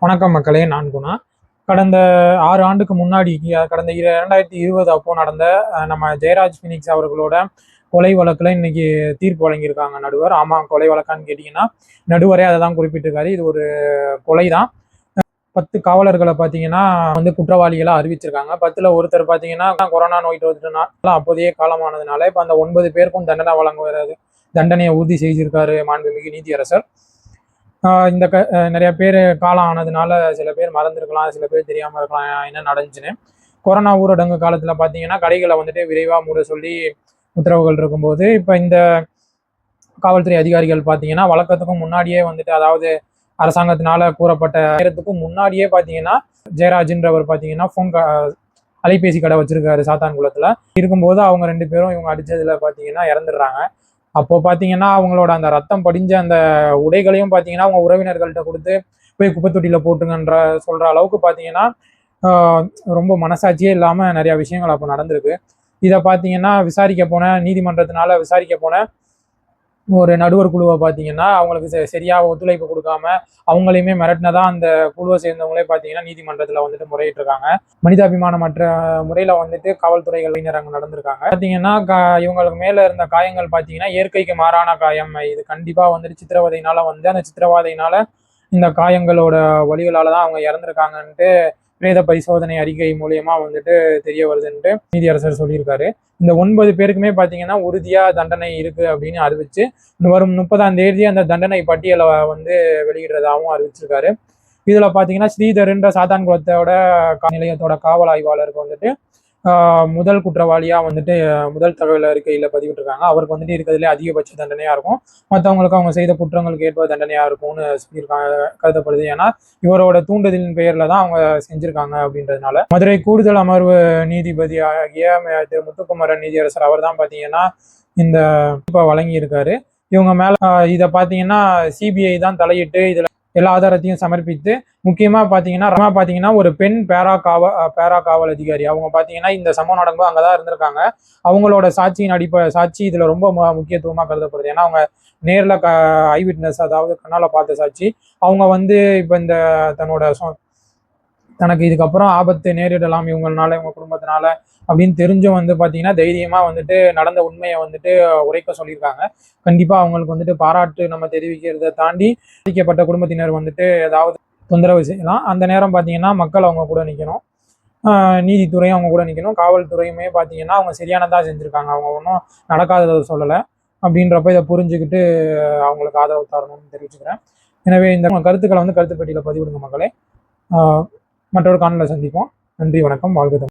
வணக்கம் மக்களே, நான் குணா. கடந்த 6 ஆண்டுக்கு முன்னாடி கடந்த 2020 அப்போ நடந்த நம்ம ஜெயராஜ் பினிக்ஸ் அவர்களோட கொலை வழக்கில் இன்னைக்கு தீர்ப்பு வழங்கியிருக்காங்க நடுவர். ஆமாம், கொலை வழக்கான்னு கேட்டிங்கன்னா நடுவரே அதை தான் குறிப்பிட்டிருக்காரு. இது ஒரு கொலை தான். 10 காவலர்களை பார்த்தீங்கன்னா குற்றவாளிகளாக அறிவிச்சிருக்காங்க. 10ல் ஒருத்தர் பார்த்தீங்கன்னா கொரோனா நோய் தொற்றுனால அப்போதையே காலமானதுனால இப்போ அந்த 9 பேருக்கும் தண்டனை வழங்குவது தண்டனையை உறுதி செய்திருக்காரு மாண்புமிகு நீதியரசர். இந்த நிறைய பேர் காலம் ஆனதுனால சில பேர் மறந்துருக்கலாம், சில பேர் தெரியாமல் இருக்கலாம் என்ன நடந்துச்சுன்னு. கொரோனா ஊரடங்கு காலத்தில் பார்த்தீங்கன்னா கடைகளை விரைவாக மூட சொல்லி உத்தரவுகள் இருக்கும்போது இப்போ இந்த காவல்துறை அதிகாரிகள் பார்த்தீங்கன்னா வழக்கத்துக்கும் முன்னாடியே அதாவது அரசாங்கத்தினால கூறப்பட்ட நேரத்துக்கும் முன்னாடியே பார்த்தீங்கன்னா ஜெயராஜ்ன்றவர் பார்த்தீங்கன்னா அலைபேசி கடை வச்சிருக்காரு சாத்தான்குளத்தில். இருக்கும்போது அவங்க 2 பேரும் இவங்க அடிச்சதுல பார்த்தீங்கன்னா இறந்துடுறாங்க. அப்போ பார்த்தீங்கன்னா அவங்களோட அந்த ரத்தம் படிஞ்ச அந்த உடைகளையும் பார்த்தீங்கன்னா அவங்க உறவினர்கள்ட்ட கொடுத்து போய் குப்பை தொட்டியில் போட்டுங்கன்ற சொல்கிற அளவுக்கு பார்த்தீங்கன்னா ரொம்ப மனசாட்சியே இல்லாமல் நிறையா விஷயங்கள் அப்போ நடந்திருக்கு. இதை பார்த்தீங்கன்னா நீதிமன்றத்தினால விசாரிக்க போன ஒரு நடுவர் குழுவை பார்த்தீங்கன்னா அவங்களுக்கு சரியாக ஒத்துழைப்பு கொடுக்காம அவங்களையுமே மிரட்டினதா அந்த குழுவை சேர்ந்தவங்களே பார்த்தீங்கன்னா நீதிமன்றத்தில் முறையிட்டிருக்காங்க. மனிதாபிமானமற்ற முறையில் காவல்துறைகள் அங்கே நடந்திருக்காங்க. பார்த்தீங்கன்னா இவங்களுக்கு மேலே இருந்த காயங்கள் பார்த்தீங்கன்னா இயற்கைக்கு மாறான காயம். இது கண்டிப்பாக சித்திரவதையினால அந்த சித்திரவதையினால இந்த காயங்களோட வழிகளால தான் அவங்க இறந்துருக்காங்கன்ட்டு பிரேத பரிசோதனை அறிக்கை மூலியமா தெரிய வருதுன்ட்டு நீதியரசர் சொல்லியிருக்காரு. இந்த 9 பேருக்குமே பார்த்தீங்கன்னா உறுதியா தண்டனை இருக்கு அப்படின்னு அறிவிச்சு வரும் 30ஆம் தேதி அந்த தண்டனை பட்டியலை வெளியிடுறதாகவும் அறிவிச்சிருக்காரு. இதுல பார்த்தீங்கன்னா ஸ்ரீதர்ன்ற சாத்தான்குளத்தோட நிலையத்தோட காவல் ஆய்வாளருக்கு முதல் குற்றவாளியா முதல் தகவல் அறிக்கையில பதிவிட்டிருக்காங்க. அவருக்கு இருக்கிறதுலே அதிகபட்ச தண்டனையா இருக்கும். மற்றவங்களுக்கு அவங்க செய்த குற்றங்களுக்கு ஏற்ப தண்டனையா இருக்கும்னு சொல்லியிருக்காங்க, கருதப்படுது. ஏன்னா இவரோட தூண்டுதலின் பெயர்ல தான் அவங்க செஞ்சிருக்காங்க அப்படின்றதுனால. மதுரை கூடுதல் அமர்வு நீதிபதி ஆகிய திரு முத்துக்குமரன் நீதியரசர் அவர் தான் பார்த்தீங்கன்னா இந்த வழங்கி இருக்காரு. இவங்க மேல இதை பார்த்தீங்கன்னா சிபிஐ தான் தலையிட்டு இதுல எல்லா ஆதாரத்தையும் சமர்ப்பித்து முக்கியமா பார்த்தீங்கன்னா ஒரு பெண் பேரா காவல் அதிகாரி அவங்க பார்த்தீங்கன்னா இந்த சம்பவம் நடக்கும்போது அங்கதான் இருந்திருக்காங்க. அவங்களோட சாட்சி இதுல ரொம்ப முக்கியத்துவமா கருதப்படுது. ஏன்னா அவங்க நேர்ல ஐ விட்னஸ், அதாவது கண்ணால பார்த்த சாட்சி. அவங்க இப்ப இந்த தனக்கு இதுக்கப்புறம் ஆபத்து நேரிடலாம் இவங்கனால, இவங்க குடும்பத்தினால அப்படின்னு தெரிஞ்சும் பார்த்தீங்கன்னா தைரியமா நடந்த உண்மையை உரைக்க சொல்லியிருக்காங்க. கண்டிப்பா அவங்களுக்கு பாராட்டு நம்ம தெரிவிக்கிறத தாண்டி பாதிக்கப்பட்ட குடும்பத்தினர் ஏதாவது தொந்தரவு செய்யலாம். அந்த நேரம் பார்த்தீங்கன்னா மக்கள் அவங்க கூட நிற்கணும், நீதித்துறையும் அவங்க கூட நிற்கணும், காவல்துறையுமே பார்த்தீங்கன்னா அவங்க சரியானதாக செஞ்சுருக்காங்க, அவங்க ஒன்றும் நடக்காததை சொல்லலை அப்படின்றப்ப இதை புரிஞ்சுக்கிட்டு அவங்களுக்கு ஆதரவு தரணும்னு தெரிவிச்சுக்கிறேன். எனவே இந்த கருத்துக்களை கருத்து பெட்டியில் பதிவிடுங்க மக்களே. மற்றொரு காணொலியில் சந்திப்போம். நன்றி, வணக்கம், வாழ்க.